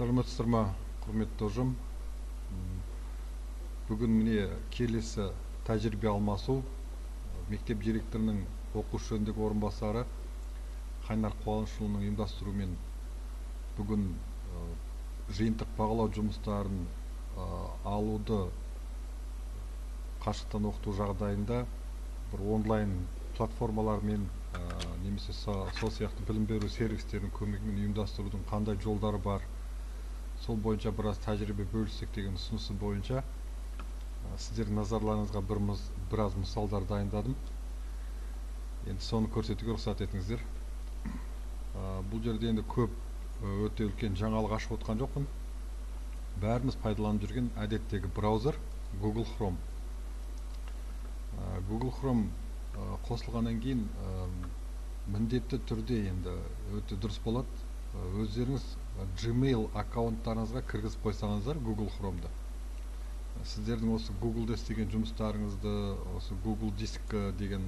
Саламатсыздар ма, құрметті ұжым. Бүгін міне келесі тәжірибе алмасу мектеп директорының оқушы жөніндегі орынбасары Қайнар Қуанышұлының ұйымдастыруымен бүгін жиынтық бағалау жұмыстарын алуды қашықтан оқыту жағдайында бір онлайн платформалармен немесе сол сияқты білім беру сервистерінің көмегімен ұйымдастырудың қандай жолдары бар, сол бойынша біраз тәжірибе бөліссек деген ұсынысы бойынша сіздердің назарларыңызға біраз мысалдар дайындадым. Енді соны көрсетуге рұқсат етіңіздер. Бұл жерде енді көп өте үлкен жаңалық ашып отқан жоқпын. Бәріміз пайдаланып жүрген әдеттегі браузер Google Chrome. Google Chrome қосылғаннан кейін міндетті түрде енді өте дұрыс болады. Өздеріңіз Gmail аккаунттарыңызға кіргізіп қойсаңыздар Google Chrome'да. Сіздердің осы Google-да істеген жұмыстарыңызды, осы Google Диск деген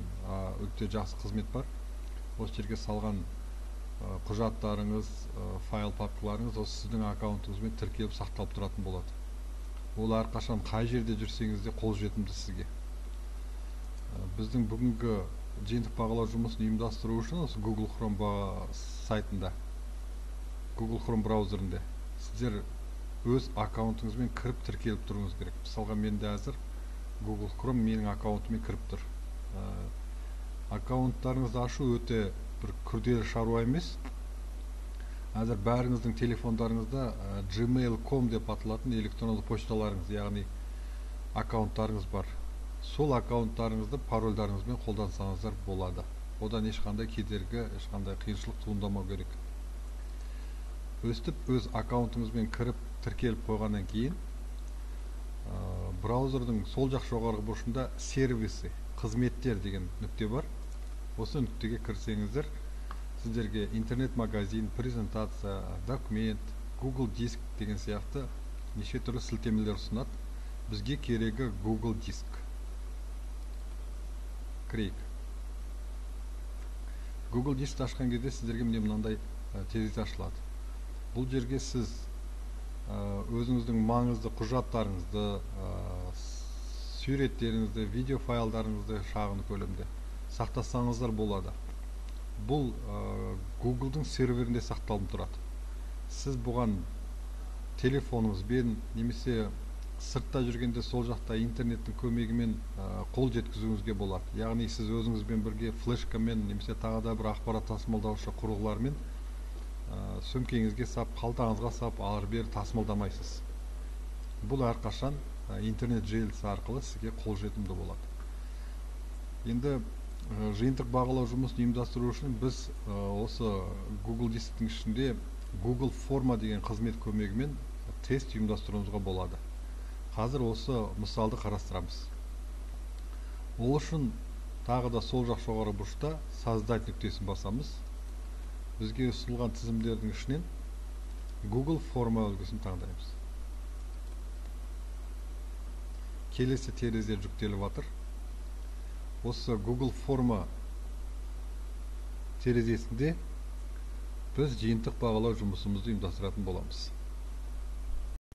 өте жақсы қызмет бар. Осы жерге салған құжаттарыңыз, файл папкаларыңыз осы сіздің аккаунтыңызбен тіркеліп сақталып тұратын болады. Ол әрқашан қай жерде жүрсеңіз де қолжетімді сізге. Біздің бүгінгі жиынтық бағалау жұмысын ұйымдастыру үшін осы Google Chrome сайтында, Google Chrome браузерінде сіздер өз аккаунтыңызбен кіріп тіркеліп тұруыңыз керек. Мысалға менде әзір Google Chrome менің аккаунтыммен кіріп тұр. Аккаунттарыңызды ашу өте бір күрделі шаруа емес. Әзір бәріңіздің телефондарыңызда gmail.com деп аталатын электрондық пошталарыңыз, яғни аккаунттарыңыз бар. Сол аккаунттарыңызды парольдарыңызбен қолдансаңыздар болады. Одан ешқандай кедергі, ешқандай қиыншылық туындамау керек. Өстіп өз аккаунтыңызбен кіріп тіркеліп қойғаннан кейін браузердің сол жақ жоғарғы бұрышында сервисі, қызметтер деген нүкте бар. Осы нүктеге кірсеңіздер, сіздерге интернет-магазин, презентация, документ, Google Диск деген сияқты неше түрлі сілтемелер ұсынады. Бізге керегі Google Диск. Кірейік. Google Дискті ашқан кезде сіздерге мынандай терезе ашылады. Бұл жерге сіз өзіңіздің маңызды құжаттарыңызды, суреттеріңізді, видео файлдарыңызды шағын көлемде сақтасаңыздар болады. Бұл Google'дың серверінде сақталып тұрады. Сіз бұған телефоныңызбен немесе сыртта жүргенде сол жақта интернеттің көмегімен қол жеткізуіңізге болады. Яғни сіз өзіңізбен бірге флешкамен немесе тағы да бір ақпарат тасымалдаушы құрылғылармен сөмкеңізге сап, қалтаңызға сап, алыр-бері тасымалдамайсыз. Бұл әрқашан интернет желісі арқылы сізге қолжетімді болады. Енді жиынтық бағалау жұмысын ұйымдастыру үшін біз осы Google Дисктің ішінде Google Форма деген қызмет көмегімен тест ұйымдастыруымызға болады. Қазір осы мысалды қарастырамыз. Ол үшін тағы да сол жақ жоғарғы бұрышта создать нүктесін басамыз. Бізге ұсынылған тізімдердің ішінен Google Форма үлгісін таңдаймыз. Келесі терезе жүктеліп жатыр. Осы Google Форма терезесінде біз жиынтық бағалау жұмысымызды ұйымдастыратын боламыз.